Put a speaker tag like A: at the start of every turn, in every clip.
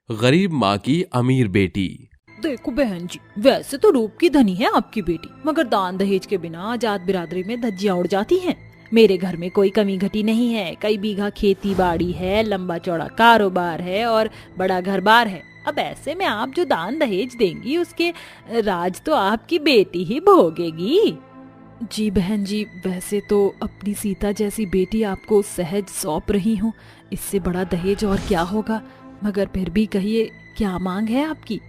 A: गरीब माँ की अमीर बेटी।
B: देखो बहन जी, वैसे तो रूप की धनी है आपकी बेटी, मगर दान दहेज के बिना जात बिरादरी में धज्जियां उड़ जाती हैं। मेरे घर में कोई कमी घटी नहीं है। कई बीघा खेती बाड़ी है, लंबा चौड़ा कारोबार है और बड़ा घर बार है। अब ऐसे में आप जो दान दहेज देंगी उसके राज तो आपकी बेटी ही भोगेगी। जी बहन जी, वैसे तो अपनी सीता जैसी बेटी आपको सहज सौंप रही हूँ, इससे बड़ा दहेज और क्या होगा। मगर फिर भी कहिए, क्या मांग है आपकी?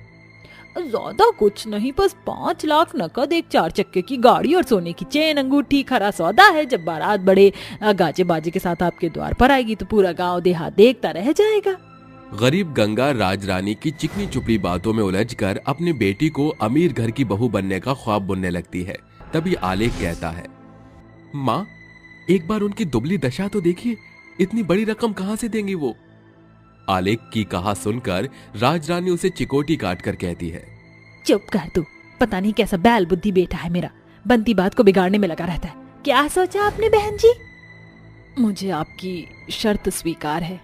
B: ज्यादा कुछ नहीं, बस 5 लाख नकद, एक 4 चक्के की गाड़ी और सोने की चेन अंगूठी खरा सौदा है। जब बारात बड़े गाजे बाजे के साथ आपके द्वार पर आएगी तो पूरा गांव देहात देखता रह जाएगा।
A: गरीब गंगा राजरानी की चिकनी चुपड़ी बातों में उलझकर अपनी बेटी को अमीर घर की बहू बनने का ख्वाब बुनने लगती है। तभी आलेख कहता है, माँ एक बार उनकी दुबली दशा तो देखिए, इतनी बड़ी रकम कहां से देंगी वो। आलेख की कहा सुनकर राजरानी उसे चिकोटी काट कर कहती है,
B: चुप कर तू, पता नहीं कैसा बैल बुद्धि बेटा है मेरा, बनती बात को बिगाड़ने में लगा रहता है। क्या सोचा आपने बहन जी? मुझे आपकी शर्त स्वीकार है।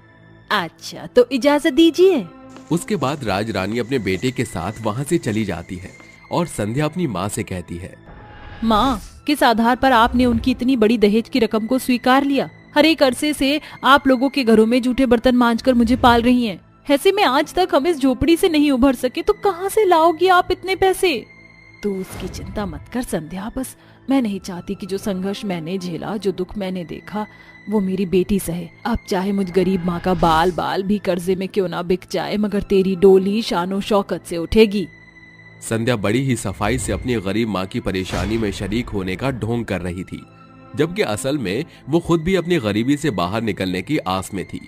B: अच्छा तो इजाजत दीजिए।
A: उसके बाद राजरानी अपने बेटे के साथ वहां से चली जाती है और संध्या अपनी माँ से कहती है,
B: माँ किस आधार पर आपने उनकी इतनी बड़ी दहेज की रकम को स्वीकार लिया? हर एक अरसे से आप लोगों के घरों में जूठे बर्तन मांजकर मुझे पाल रही हैं। ऐसे में आज तक हम इस झोपड़ी से नहीं उभर सके तो कहाँ से लाओगी आप इतने पैसे? तो उसकी चिंता मत कर संध्या, बस मैं नहीं चाहती कि जो संघर्ष मैंने झेला, जो दुख मैंने देखा, वो मेरी बेटी सहे। अब चाहे मुझ गरीब माँ का बाल बाल भी कर्जे में क्यों ना बिक जाए, मगर तेरी डोली शानो शौकत से उठेगी।
A: संध्या बड़ी ही सफाई से अपनी गरीब माँ की परेशानी में शरीक होने का ढोंग कर रही थी, जबकि असल में वो खुद भी अपनी गरीबी से बाहर निकलने की आस में थी।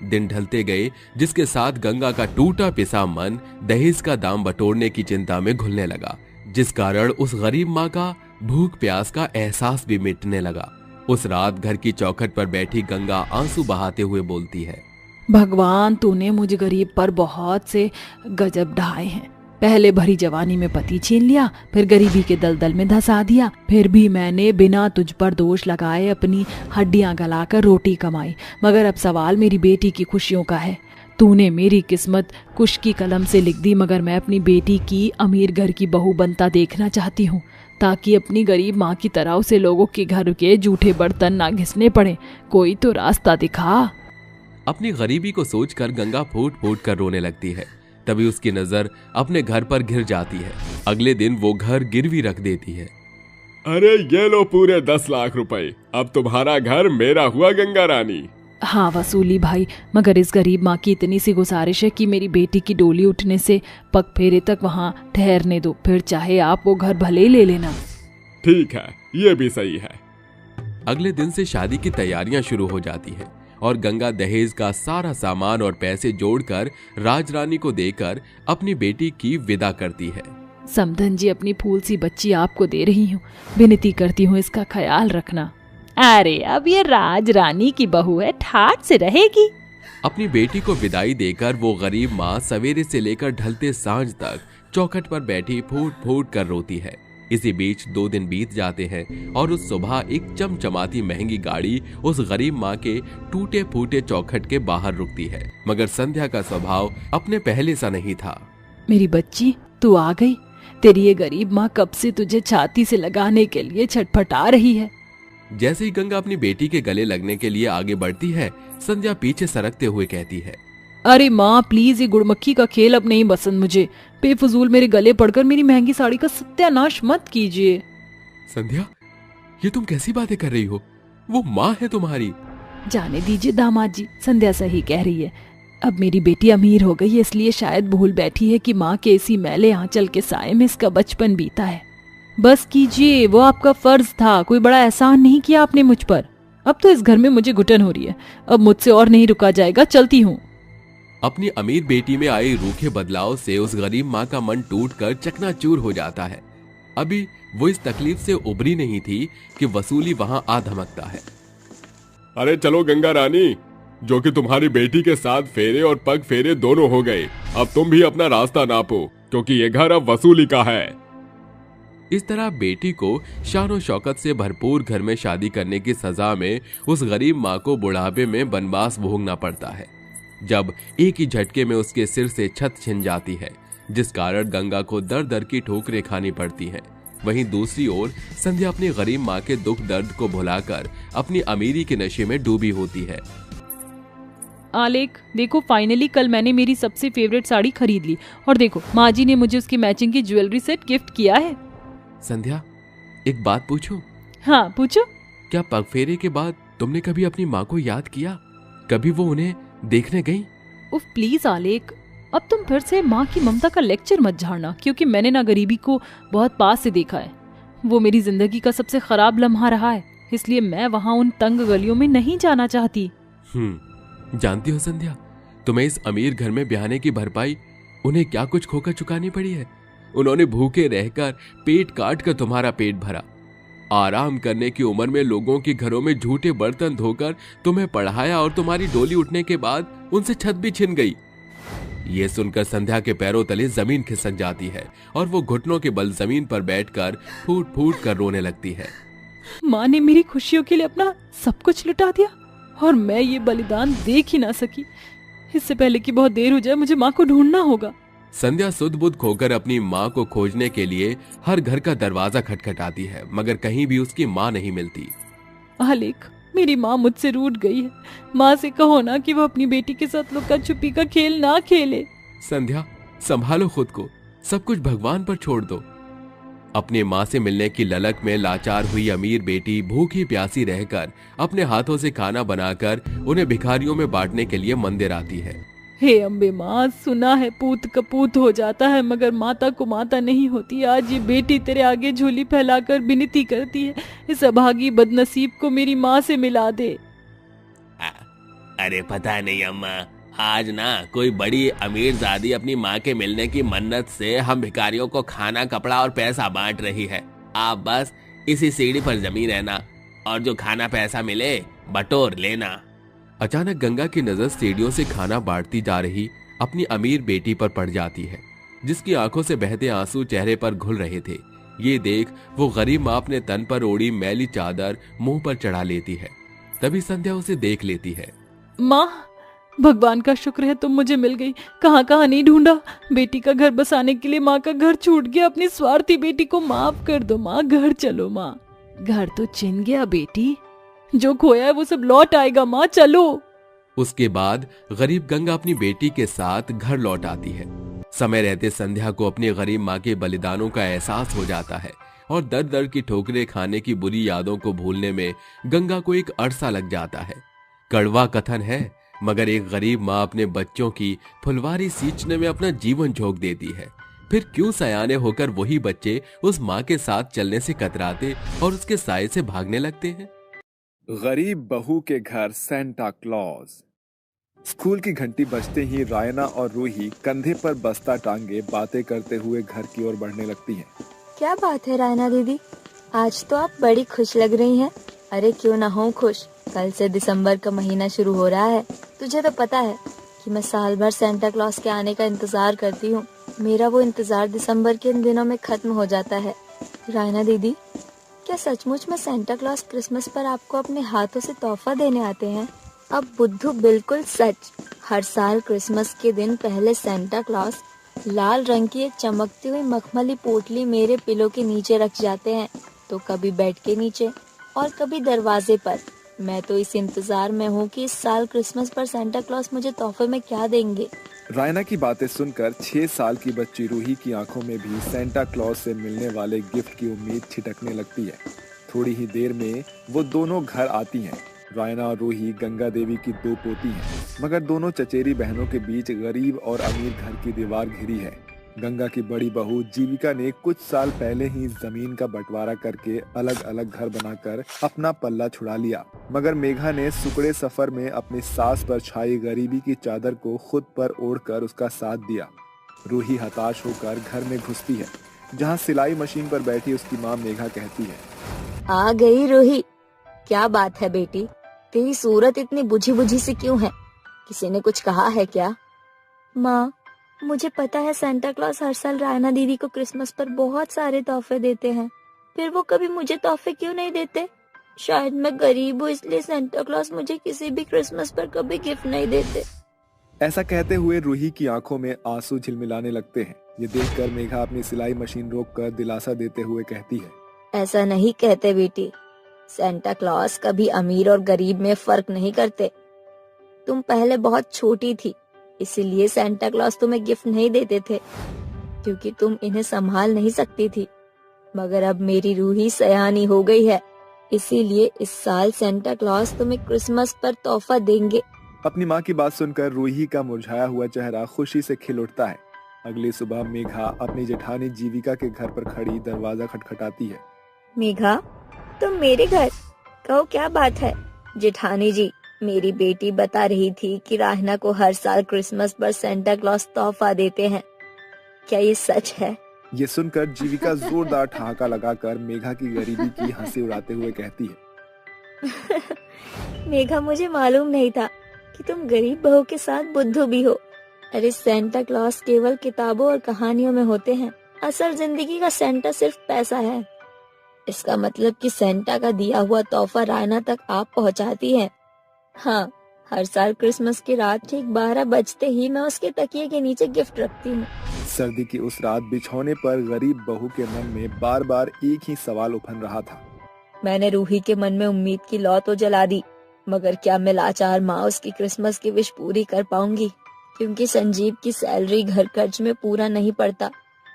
A: दिन ढलते गए, जिसके साथ गंगा का टूटा पिसा मन दहेज का दाम बटोरने की चिंता में घुलने लगा, जिस कारण उस गरीब माँ का भूख प्यास का एहसास भी मिटने लगा। उस रात घर की चौखट पर बैठी गंगा आंसू बहाते हुए बोलती है,
B: भगवान तूने मुझ गरीब पर बहुत से गजब ढाए हैं। पहले भरी जवानी में पति छीन लिया, फिर गरीबी के दलदल में धंसा दिया, फिर भी मैंने बिना तुझ पर दोष लगाए अपनी हड्डियां गलाकर रोटी कमाई। मगर अब सवाल मेरी बेटी की खुशियों का है। तूने मेरी किस्मत कुश की कलम से लिख दी, मगर मैं अपनी बेटी की अमीर घर की बहू बनता देखना चाहती हूँ, ताकि अपनी गरीब माँ की तरह उसे लोगों के घर के जूठे बर्तन ना घिसने पड़े। कोई तो रास्ता दिखा।
A: अपनी गरीबी को सोचकर गंगा फूट फूट कर रोने लगती है। तभी उसकी नजर अपने घर पर घिर जाती है। अगले दिन वो घर गिरवी रख देती है।
C: अरे ये लो पूरे 10 लाख रुपए, अब तुम्हारा घर मेरा हुआ गंगा रानी।
B: हाँ वसूली भाई, मगर इस गरीब माँ की इतनी सी गुजारिश है कि मेरी बेटी की डोली उठने से पग फेरे तक वहाँ ठहरने दो, फिर चाहे आप वो घर भले ही ले लेना।
C: ठीक है, ये भी सही है।
A: अगले दिन से शादी की तैयारियां शुरू हो जाती है और गंगा दहेज का सारा सामान और पैसे जोड़कर राजरानी को देकर अपनी बेटी की विदा करती है।
B: समधन जी, अपनी फूल सी बच्ची आपको दे रही हूँ, विनती करती हूँ इसका ख्याल रखना। अरे अब ये राजरानी की बहू है, ठाठ से रहेगी।
A: अपनी बेटी को विदाई देकर वो गरीब माँ सवेरे से लेकर ढलते सांझ तक चौखट पर बैठी फूट फूट कर रोती है। इसी बीच 2 दिन बीत जाते हैं और उस सुबह एक चमचमाती महंगी गाड़ी उस गरीब माँ के टूटे फूटे चौखट के बाहर रुकती है। मगर संध्या का स्वभाव अपने पहले सा नहीं था।
B: मेरी बच्ची, तू आ गई। तेरी ये गरीब माँ कब से तुझे छाती से लगाने के लिए छटपटा रही है।
A: जैसे ही गंगा अपनी बेटी के गले लगने के लिए आगे बढ़ती है, संध्या पीछे सरकते हुए कहती है,
B: अरे माँ प्लीज, ये गुड़मक्खी का खेल अब नहीं पसंद मुझे। बेफजूल मेरे गले पड़कर मेरी महंगी साड़ी का सत्यानाश मत कीजिए।
A: संध्या, ये तुम कैसी बातें कर रही हो? वो माँ है तुम्हारी।
B: जाने दीजिए दामाद जी, संध्या सही कह रही है। अब मेरी बेटी अमीर हो गई है, इसलिए शायद भूल बैठी है कि माँ के इसी मैले आंचल के साए में इसका बचपन बीता है। बस कीजिए, वो आपका फर्ज था, कोई बड़ा एहसान नहीं किया आपने मुझ पर। अब तो इस घर में मुझे घुटन हो रही है, अब मुझसे और नहीं रुका जाएगा, चलती हूँ।
A: अपनी अमीर बेटी में आए रूखे बदलाव से उस गरीब माँ का मन टूटकर चकनाचूर हो जाता है। अभी वो इस तकलीफ से उभरी नहीं थी कि वसूली वहां आ धमकता है।
C: अरे चलो गंगा रानी, जो कि तुम्हारी बेटी के साथ फेरे और पग फेरे दोनों हो गए, अब तुम भी अपना रास्ता नापो, क्योंकि ये घर अब वसूली का है।
A: इस तरह बेटी को शान शौकत से भरपूर घर में शादी करने की सजा में उस गरीब माँ को बुढ़ापे में बनवास भोगना पड़ता है। जब एक ही झटके में उसके सिर से छत छिन जाती है, जिस कारण गंगा को दर दर की ठोकरें खानी पड़ती हैं। वहीं दूसरी ओर संध्या अपनी गरीब माँ के दुख दर्द को भुलाकर अपनी अमीरी के नशे में डूबी होती है।
B: आलेख, देखो फाइनली कल मैंने मेरी सबसे फेवरेट साड़ी खरीद ली और देखो माँ जी ने मुझे उसकी मैचिंग की ज्वेलरी सेट गिफ्ट किया है।
A: संध्या, एक बात पूछूं?
B: हाँ पूछो।
A: क्या पगफेरे के बाद तुमने कभी अपनी माँ को याद किया? कभी वो उन्हें देखने गई?
B: उफ प्लीज आलेख, अब तुम फिर से माँ की ममता का लेक्चर मत झाड़ना, क्योंकि मैंने ना गरीबी को बहुत पास से देखा है। वो मेरी जिंदगी का सबसे खराब लम्हा रहा है, इसलिए मैं वहाँ उन तंग गलियों में नहीं जाना चाहती।
A: जानती हो संध्या, तुम्हें इस अमीर घर में ब्याहने की भरपाई उन्हें क्या कुछ खोकर चुकानी पड़ी है। उन्होंने भूखे रहकर पेट काट कर तुम्हारा पेट भरा, आराम करने की उम्र में लोगों के घरों में झूठे बर्तन धोकर तुम्हें पढ़ाया और तुम्हारी डोली उठने के बाद उनसे छत भी छिन गई। ये सुनकर संध्या के पैरों तले जमीन खिसक जाती है और वो घुटनों के बल जमीन पर बैठकर फूट फूट कर रोने लगती है।
B: माँ ने मेरी खुशियों के लिए अपना सब कुछ लुटा दिया और मैं ये बलिदान देख ही ना सकी। इससे पहले कि बहुत देर हो जाए मुझे माँ को ढूंढना होगा।
A: संध्या सुध बुध खोकर अपनी माँ को खोजने के लिए हर घर का दरवाजा खटखटाती है, मगर कहीं भी उसकी माँ नहीं मिलती।
B: आलेख, मेरी माँ मुझसे रूठ गई है। माँ से कहो ना कि वो अपनी बेटी के साथ लुका छुपी का खेल ना खेले।
A: संध्या, संभालो खुद को, सब कुछ भगवान पर छोड़ दो। अपनी माँ से मिलने की ललक में लाचार हुई अमीर बेटी भूखी प्यासी रहकर अपने हाथों से खाना बनाकर उन्हें भिखारियों में बांटने के लिए मंदिर आती है।
B: हे अम्बे माँ, सुना है पूत कपूत हो जाता है मगर माता को माता नहीं होती। आज ये बेटी तेरे आगे झोली फैलाकर विनती करती है, इस अभागी बदनसीब को मेरी माँ से मिला दे।
D: अरे पता नहीं अम्मा, आज ना कोई बड़ी अमीर जादी अपनी माँ के मिलने की मन्नत से हम भिखारियों को खाना कपड़ा और पैसा बांट रही है। आप बस इसी सीढ़ी पर जमी रहना और जो खाना पैसा मिले बटोर लेना।
A: अचानक गंगा की नजर सीढ़ियों से खाना बांटती जा रही अपनी अमीर बेटी पर पड़ जाती है, जिसकी आंखों से बहते आंसू चेहरे पर घुल रहे थे। ये देख वो गरीब माँ अपने तन पर ओढ़ी मैली चादर मुंह पर चढ़ा लेती है। तभी संध्या उसे देख लेती है।
B: माँ, भगवान का शुक्र है तुम मुझे मिल गई। कहाँ कहाँ नहीं ढूंढा। बेटी का घर बसाने के लिए माँ का घर छूट गया। अपनी स्वार्थी बेटी को माफ कर दो माँ। घर चलो माँ। घर तो छिन गया बेटी, जो खोया है वो सब लौट आएगा माँ, चलो।
A: उसके बाद गरीब गंगा अपनी बेटी के साथ घर लौट आती है। समय रहते संध्या को अपनी गरीब माँ के बलिदानों का एहसास हो जाता है और दर दर की ठोकरें खाने की बुरी यादों को भूलने में गंगा को एक अरसा लग जाता है। कड़वा कथन है, मगर एक गरीब माँ अपने बच्चों की फुलवारी सींचने में अपना जीवन झोंक देती है। फिर क्यों सयाने होकर वही बच्चे उस माँ के साथ चलने से कतराते और उसके साए से भागने लगते हैं।
E: गरीब बहू के घर सेंटा क्लॉज। स्कूल की घंटी बजते ही रायना और रूही कंधे पर बस्ता टांगे बातें करते हुए घर की ओर बढ़ने लगती हैं।
F: क्या बात है रायना दीदी, आज तो आप बड़ी खुश लग रही हैं। अरे क्यों ना हो खुश, कल से दिसंबर का महीना शुरू हो रहा है। तुझे तो पता है कि मैं साल भर सेंटा क्लॉज के आने का इंतजार करती हूँ। मेरा वो इंतजार दिसंबर के इन दिनों में खत्म हो जाता है। रायना दीदी, क्या सचमुच में सेंटा क्लॉज क्रिसमस पर आपको अपने हाथों से तोहफा देने आते हैं? अब बुद्धू बिल्कुल सच। हर साल क्रिसमस के दिन पहले सेंटा क्लॉज लाल रंग की एक चमकती हुई मखमली पोटली मेरे पिलो के नीचे रख जाते हैं, तो कभी बेड के नीचे और कभी दरवाजे पर। मैं तो इस इंतजार में हूँ कि इस साल क्रिसमस पर सेंटा क्लॉज मुझे तोहफे में क्या देंगे।
E: रायना की बातें सुनकर 6 साल की बच्ची रूही की आंखों में भी सेंटा क्लॉज से मिलने वाले गिफ्ट की उम्मीद छिटकने लगती है। थोड़ी ही देर में वो दोनों घर आती हैं। रायना और रूही गंगा देवी की 2 पोती हैं, मगर दोनों चचेरी बहनों के बीच गरीब और अमीर घर की दीवार घिरी है। गंगा की बड़ी बहू जीविका ने कुछ साल पहले ही जमीन का बंटवारा करके अलग अलग घर बनाकर अपना पल्ला छुड़ा लिया, मगर मेघा ने सुकड़े सफर में अपनी सास पर छाई गरीबी की चादर को खुद पर ओढ़कर उसका साथ दिया। रूही हताश होकर घर में घुसती है, जहाँ सिलाई मशीन पर बैठी उसकी माँ मेघा कहती है,
F: आ गई रूही। क्या बात है बेटी, तेरी सूरत इतनी बुझी बुझी सी क्यों है? किसी ने कुछ कहा है क्या? माँ, मुझे पता है सेंटा क्लॉज हर साल रायना दीदी को क्रिसमस पर बहुत सारे तोहफे देते हैं, फिर वो कभी मुझे तोहफे क्यों नहीं देते? शायद मैं गरीब हूँ इसलिए सेंटा क्लॉज मुझे किसी भी क्रिसमस पर कभी गिफ्ट नहीं देते।
E: ऐसा कहते हुए रूही की आंखों में आंसू झिलमिलाने लगते हैं। ये देखकर मेघा अपनी सिलाई मशीन रोककर दिलासा देते हुए कहती है,
F: ऐसा नहीं कहते बेटी, सेंटा क्लॉस कभी अमीर और गरीब में फर्क नहीं करते। तुम पहले बहुत छोटी थी, इसीलिए सेंटा क्लॉस तुम्हें गिफ्ट नहीं देते थे, क्योंकि तुम इन्हें संभाल नहीं सकती थी। मगर अब मेरी रूही सयानी हो गई है, इसीलिए इस साल सेंटा क्लॉस तुम्हें क्रिसमस पर तोहफा देंगे।
E: अपनी माँ की बात सुनकर रूही का मुरझाया हुआ चेहरा खुशी से खिल उठता है। अगली सुबह मेघा अपनी जेठानी जीविका के घर पर खड़ी दरवाजा खटखटाती है।
F: मेघा, तुम मेरे घर? कहो क्या बात है? जेठानी जी, मेरी बेटी बता रही थी कि राहना को हर साल क्रिसमस पर सेंटा क्लॉस तोहफा देते हैं। क्या ये सच है?
E: ये सुनकर जीविका जोरदार ठहाका लगाकर मेघा की गरीबी की हंसी उड़ाते हुए कहती है,
F: मेघा, मुझे मालूम नहीं था कि तुम गरीब बहू के साथ बुद्धू भी हो। अरे सेंटा क्लॉस केवल किताबों और कहानियों में होते हैं, असल जिंदगी का सेंटा सिर्फ पैसा है। इसका मतलब कि सेंटा का दिया हुआ तोहफा रायना तक आप पहुंचाती हैं। हाँ, हर साल क्रिसमस की रात ठीक 12 बजते ही मैं उसके तकिए के नीचे गिफ्ट रखती हूँ।
E: सर्दी की उस रात बिछौने पर गरीब बहू के मन में बार बार एक ही सवाल उफन रहा था।
F: मैंने रूही के मन में उम्मीद की लौ तो जला दी, मगर क्या मैं लाचार माँ उसकी क्रिसमस की विश पूरी कर पाऊंगी? क्योंकि संजीव की सैलरी घर खर्च में पूरा नहीं पड़ता।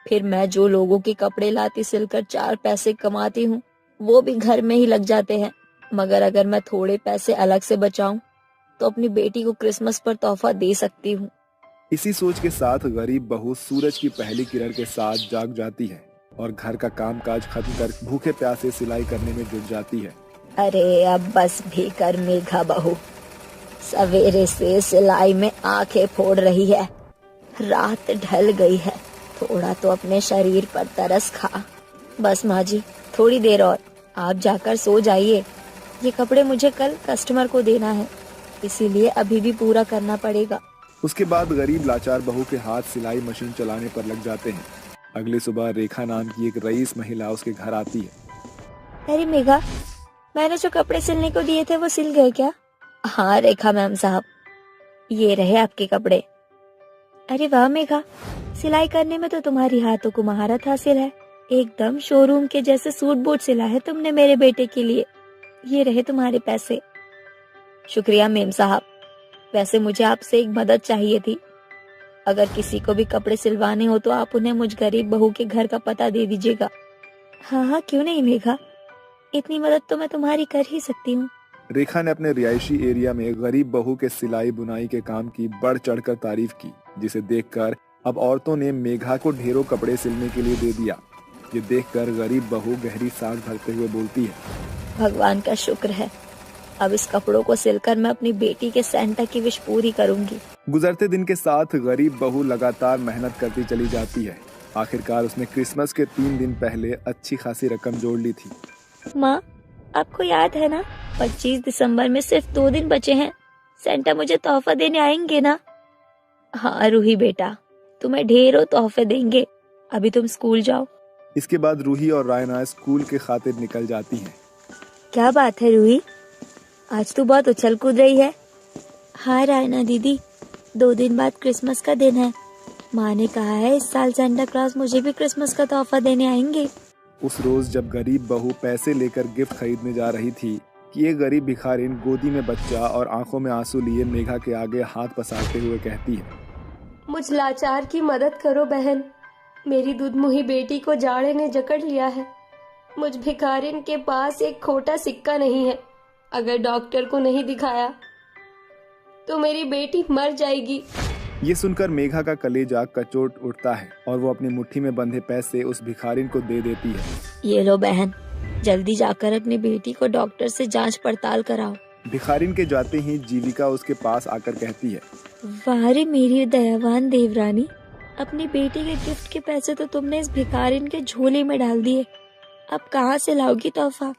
F: फिर मैं जो लोगों के कपड़े लाती सिलकर 4 पैसे कमाती हूँ, वो भी घर में ही लग जाते हैं। मगर अगर मैं थोड़े पैसे अलग से बचाऊं, तो अपनी बेटी को क्रिसमस पर तोहफा दे सकती हूँ।
E: इसी सोच के साथ गरीब बहू सूरज की पहली किरण के साथ जाग जाती है और घर का कामकाज खत्म कर भूखे प्यासे सिलाई करने में जुट जाती है।
F: अरे अब बस भी कर मेघा बहू, सवेरे से सिलाई में आंखें फोड़ रही है। रात ढल गई है, थोड़ा तो अपने शरीर पर तरस खा। बस माँ जी, थोड़ी देर और, आप जाकर सो जाइए। ये कपड़े मुझे कल कस्टमर को देना है, इसीलिए अभी भी पूरा करना पड़ेगा।
E: उसके बाद गरीब लाचार बहू के हाथ सिलाई मशीन चलाने पर लग जाते हैं। अगली सुबह रेखा नाम की एक रईस महिला उसके घर आती है।
F: अरे मेघा, मैंने जो कपड़े सिलने को दिए थे वो सिल गए क्या? हाँ रेखा मैम साहब, ये रहे आपके कपड़े। अरे वाह मेघा, सिलाई करने में तो तुम्हारी हाथों को महारत हासिल है। एकदम शोरूम के जैसे सूट बूट सिला है तुमने मेरे बेटे के लिए। ये रहे तुम्हारे पैसे। शुक्रिया मेम साहब। वैसे मुझे आपसे एक मदद चाहिए थी। अगर किसी को भी कपड़े सिलवाने हो तो आप उन्हें मुझ गरीब बहू के घर का पता दे दीजिएगा। हाँ हाँ, क्यों नहीं मेघा, इतनी मदद तो मैं तुम्हारी कर ही सकती हूँ।
E: रेखा ने अपने रिहायशी एरिया में गरीब बहू के सिलाई बुनाई के काम की बढ़ चढ़कर तारीफ की, जिसे देखकर अब औरतों ने मेघा को ढेरों कपड़े सिलने के लिए दे दिया। ये देखकर गरीब बहू गहरी सांस भरते हुए बोलती है,
F: भगवान का शुक्र है, अब इस कपड़ों को सिलकर मैं अपनी बेटी के सेंटा की विश पूरी करूंगी।
E: गुजरते दिन के साथ गरीब बहू लगातार मेहनत करती चली जाती है। आखिरकार उसने क्रिसमस के 3 दिन पहले अच्छी खासी रकम जोड़ ली थी।
F: माँ, आपको याद है ना, 25 दिसंबर में सिर्फ 2 दिन बचे हैं। सेंटा मुझे तोहफा देने आएंगे ना? हाँ रूही बेटा, तुम्हें ढेरों तोहफे देंगे। अभी तुम स्कूल जाओ।
E: इसके बाद रूही और रायना स्कूल के खातिर निकल जाती हैं।
F: क्या बात है रूही, आज तू बहुत उछल कूद रही है। हाँ रायना दीदी, 2 दिन बाद क्रिसमस का दिन है। माँ ने कहा है इस साल सेंटा क्लॉस मुझे भी क्रिसमस का तोहफा देने आएंगे।
E: उस रोज जब गरीब बहू पैसे लेकर गिफ्ट खरीदने जा रही थी कि ये गरीब भिखारिन गोदी में बच्चा और आंखों में आंसू लिए मेघा के आगे हाथ पसारते हुए कहती है,
G: मुझ लाचार की मदद करो बहन, मेरी दूधमुही बेटी को जाड़े ने जकड़ लिया है। मुझ भिखारिन के पास एक खोटा सिक्का नहीं है। अगर डॉक्टर को नहीं दिखाया तो मेरी बेटी मर जाएगी।
E: ये सुनकर मेघा का कलेजा कचोट उठता है और वो अपनी मुट्ठी में बंधे पैसे उस भिखारिन को दे देती है।
F: ये लो बहन, जल्दी जाकर अपनी बेटी को डॉक्टर से जांच पड़ताल कराओ।
E: भिखारिन के जाते ही जीविका उसके पास आकर कहती है,
F: वाह रे मेरी दयावान देवरानी, अपनी बेटी के गिफ्ट के पैसे तो तुमने इस भिखारिन के झोले में डाल दिए। अब कहाँ से लाओगी तोहफा?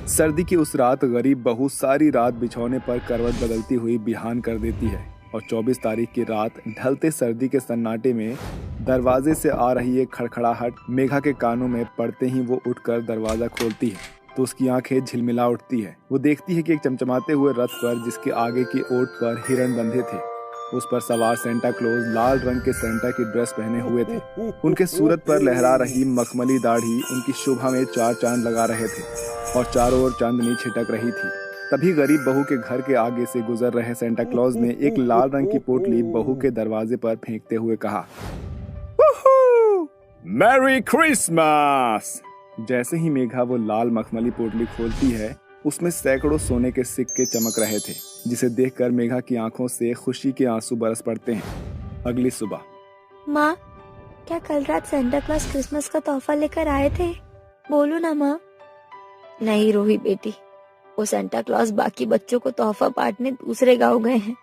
E: सर्दी की उस रात गरीब बहू सारी रात बिछौने पर करवट बदलती हुई बिहान कर देती है और 24 तारीख की रात ढलते सर्दी के सन्नाटे में दरवाजे से आ रही एक खड़खड़ाहट मेघा के कानों में पड़ते ही वो उठकर दरवाजा खोलती है तो उसकी आंखें झिलमिला उठती है। वो देखती है कि एक चमचमाते हुए रथ पर, जिसके आगे की ओट पर हिरण बंधे थे, उस पर सवार सेंटा क्लॉज लाल रंग के सेंटा की ड्रेस पहने हुए थे। उनके सूरत पर लहरा रही मखमली दाढ़ी उनकी शोभा में 4 चांद लगा रहे थे और चारों ओर चांदनी छिटक रही थी। तभी गरीब बहू के घर के आगे से गुजर रहे सेंटा क्लॉज ने एक लाल रंग की पोटली बहू के दरवाजे पर फेंकते हुए कहा, मैरी क्रिसमस। जैसे ही मेघा वो लाल मखमली पोटली खोलती है, उसमें सैकड़ों सोने के सिक्के चमक रहे थे, जिसे देखकर मेघा की आंखों से खुशी के आंसू बरस पड़ते हैं। अगली सुबह,
F: माँ, क्या कल रात सेंटा क्लॉज क्रिसमस का तोहफा लेकर आए थे? बोलो ना माँ। नहीं रोही बेटी, वो सेंटा क्लॉज बाकी बच्चों को तोहफा बांटने दूसरे गांव गए हैं।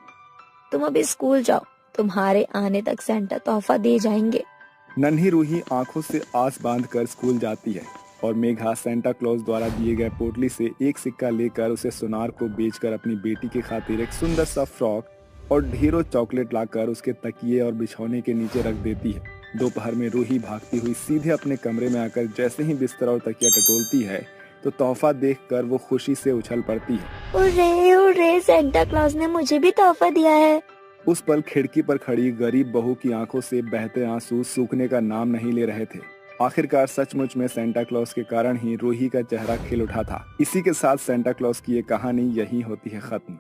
F: तुम अभी स्कूल जाओ, तुम्हारे आने तक सेंटा तोहफा दे जाएंगे।
E: नन्ही रूही आंखों से आस बांधकर स्कूल जाती है और मेघा सेंटा क्लॉज द्वारा दिए गए पोटली से एक सिक्का लेकर उसे सुनार को बेचकर अपनी बेटी की खातिर एक सुंदर सा फ्रॉक और ढेरों चॉकलेट लाकर उसके तकिए और बिछौने के नीचे रख देती है। दोपहर में रूही भागती हुई सीधे अपने कमरे में आकर जैसे ही बिस्तर और तकिया टटोलती है तो तोहफा देखकर वो खुशी से उछल पड़ती है।
F: उरे, सेंटा क्लॉज ने मुझे भी तोहफा दिया है।
E: उस पल खिड़की पर खड़ी गरीब बहू की आंखों से बहते आंसू सूखने का नाम नहीं ले रहे थे। आखिरकार सचमुच में सेंटा क्लॉज के कारण ही रूही का चेहरा खिल उठा था। इसी के साथ सेंटा क्लॉज की ये कहानी यहीं होती है खत्म।